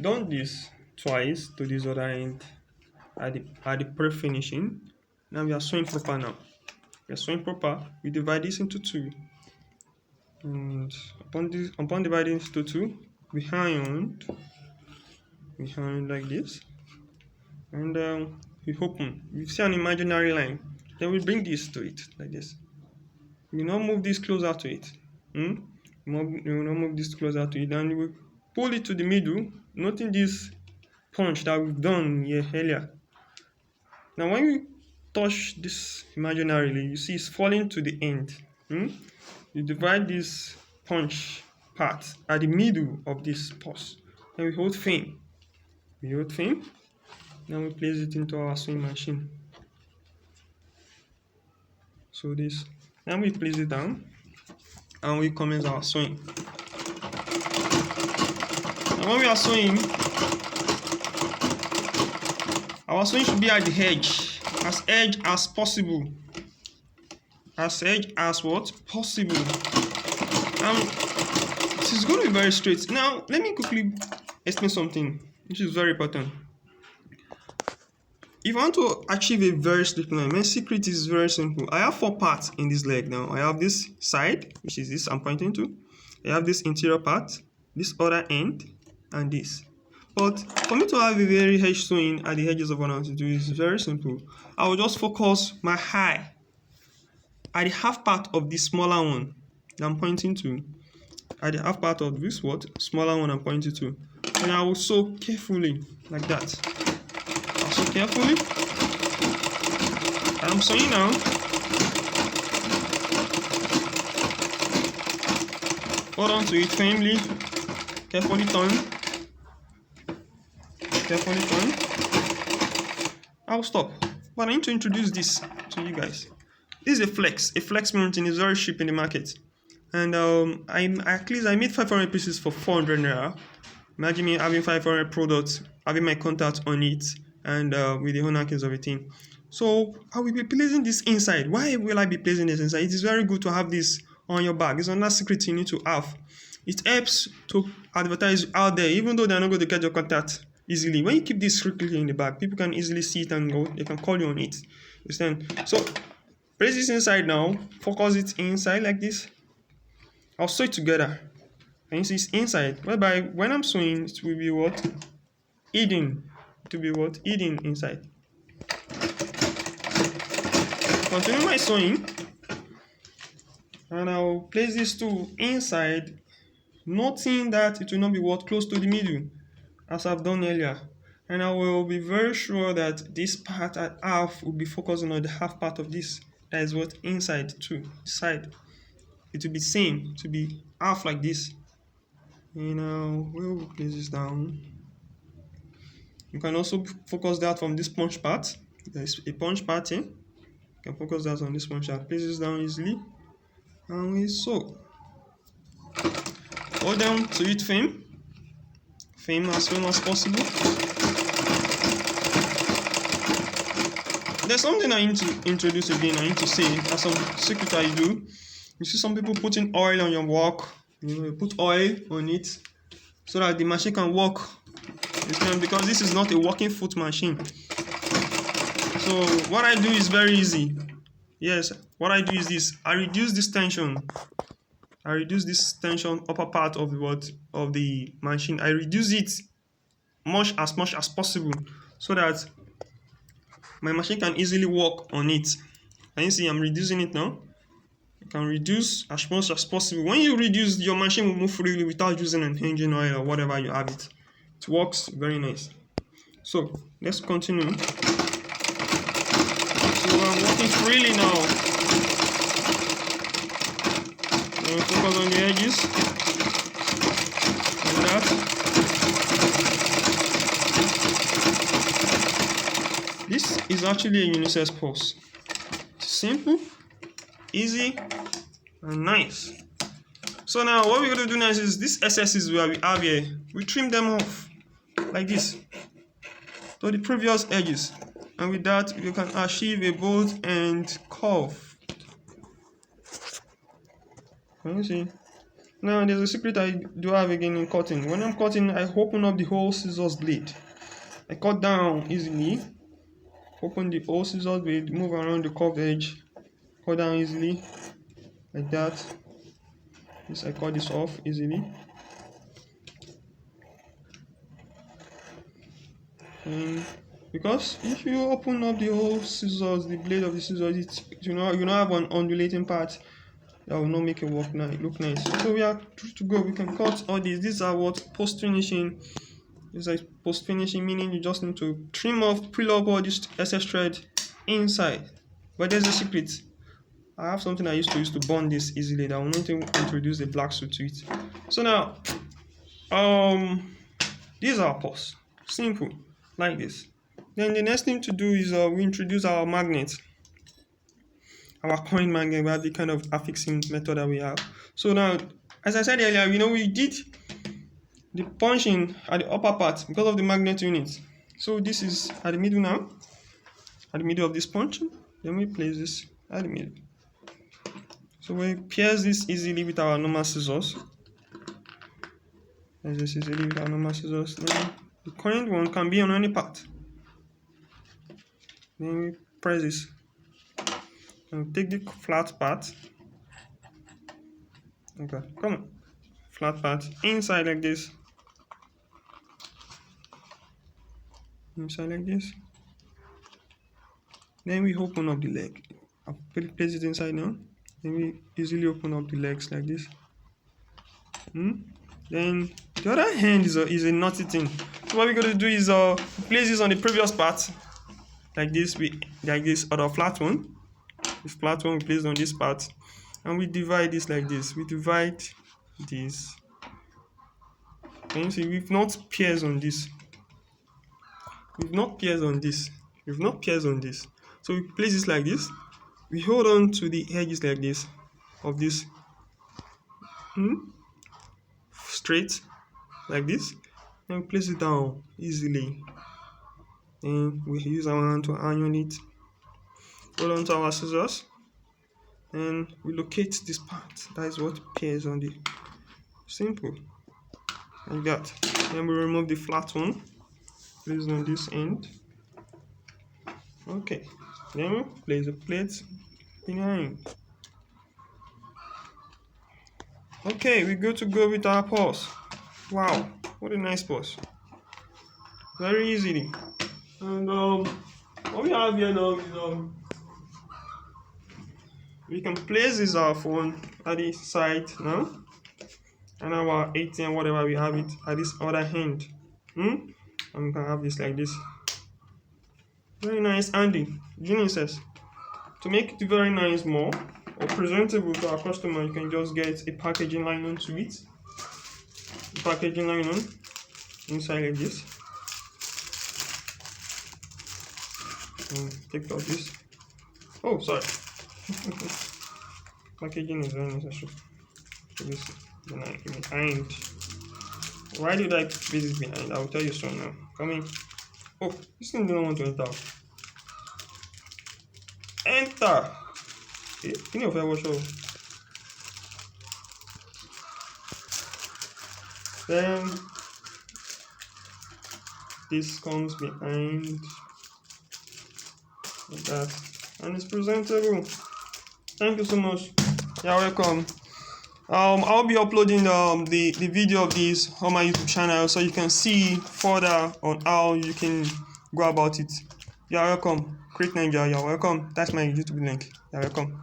done this twice to this other end at the pre-finishing. Now we are sewing proper now. We are sewing proper. We divide this into two. And upon dividing into two, we iron like this, and we open. We see an imaginary line. Then we bring this to it like this. We now move this closer to it. We will now move this closer to it, and we pull it to the middle, noting this punch that we've done here earlier. Now when you touch this imaginarily, you see it's falling to the end. You divide this punch part at the middle of this pulse. Then we hold fame. Then we place it into our sewing machine. So this. Then we place it down and we commence our sewing. And when we are sewing, our sewing should be at the edge as possible. As edge as what? Possible. This is going to be very straight. Now, let me quickly explain something which is very important. If I want to achieve a very straight line, my secret is very simple. I have 4 parts in this leg now. I have this side, which is this I'm pointing to. I have this interior part, this other end, and this. But for me to have a very edge sewing at the edges of what I want to do is very simple. I will just focus my eye at the half part of the smaller one that I'm pointing to. At the half part of this smaller one I'm pointing to. And I will sew carefully like that. I'll sew carefully. And I'm sewing now. Hold on to it firmly. Carefully turn. I'll stop. But I need to introduce this to you guys. This is a flex mounting is very cheap in the market, and I made 500 pieces for 400 naira. Imagine me having 500 products, having my contact on it, and with the honor keys of a thing. So I will be placing this inside. Why will I be placing this inside? It is very good to have this on your bag. It's another secret you need to have. It helps to advertise out there, even though they're not going to get your contact easily. When you keep this strictly in the bag, people can easily see it and go. They can call you on it. Understand? So place this inside now. Focus it inside like this. I'll sew it together. And you see it's inside. Whereby when I'm sewing, it will be what? Hidden. It will be what? Hidden inside. Continue my sewing. And I'll place this tool inside, noting that it will not be what? Close to the middle, as I've done earlier. And I will be very sure that this part at half will be focusing on the half part of this. That is what? Inside too. Side. It will be same. It will be half like this. And we'll place this down. You can also focus that from this punch part. There's a punch part here. You can focus that on this punch part. Place this down easily. And we sew. Hold down to it firm as firm as possible. There's something I need to introduce again. I need to say that's some secret I do. You see some people putting oil on your work. You put oil on it so that the machine can work. Because this is not a working foot machine. So what I do is very easy. Yes, what I do is this. I reduce this tension. Upper part of the machine. I reduce it as much as possible so that my machine can easily work on it. Can you see I'm reducing it now? You can reduce as much as possible. When you reduce, your machine will move freely without using an engine oil or whatever you have it. It works very nice. So let's continue. So I'm working freely now. Focus on the edges like that. This is actually a unisex pulse. It's simple, easy, and nice. So now what we're going to do next is these excesses where we have here, we trim them off like this to the previous edges, and with that you can achieve a bolt and curve. Can you see? Now there's a secret I do have again in cutting. When I'm cutting, I open up the whole scissors blade. I cut down easily. Open the whole scissors blade, move around the curved edge, cut down easily, like that. This I cut this off easily. And because if you open up the whole scissors, the blade of the scissors, you don't have an undulating part. That will not make it look nice. So we are good to go. We can cut all these. These are what post-finishing. This is post-finishing, meaning you just need to trim off, peel up all this excess thread inside. But there's a secret. I have something I used to use to bond this easily that will not introduce the black suit to it. So now, these are our pulse. Simple, like this. Then the next thing to do is we introduce our magnet. Our coin magnet, we have the kind of affixing method that we have. So now, as I said earlier, we did the punching at the upper part because of the magnet unit. So this is at the middle now, at the middle of this punching. Then we place this at the middle. So we pierce this easily with our normal scissors. Then the coined one can be on any part. Then we press this. And take the flat part. Okay, come on. Flat part inside like this. Inside like this. Then we open up the leg. I'll place it inside now. Then we easily open up the legs like this. Then the other hand is a knotty thing. So what we're going to do is place this on the previous part. Like this, other flat one. This flat one we place on this part, and we divide this like this. We divide this. Can you see we've not pierced on this? We've not pierced on this. So we place this like this. We hold on to the edges like this of this. Straight like this. And we place it down easily. And we use our hand to iron it. Hold on to our scissors and we locate this part. That is what appears on the simple, like that. Then we remove the flat one, place on this end. Okay, then we place the plate behind. Okay, we're good to go with our pulse. Wow, what a nice pulse. Very easily. And what we have here now is we can place this our phone at the side now, and our ATM, whatever we have it at this other hand. And we can have this like this. Very nice, handy. Genie says to make it very nice more or presentable to our customer, you can just get a packaging nylon to it. Packaging nylon inside like this. Take out this. Oh, sorry. Packaging is very necessary. This behind. Why did I place it behind? I'll tell you so now. Come in. Oh, this thing don't want to enter. Enter. Okay, can you watch out? Then this comes behind like that, and it's presentable. Thank you so much. You're welcome. I'll be uploading the video of this on my YouTube channel so you can see further on how you can go about it. You're welcome. Create Ninja, you're welcome. That's my YouTube link. You're welcome.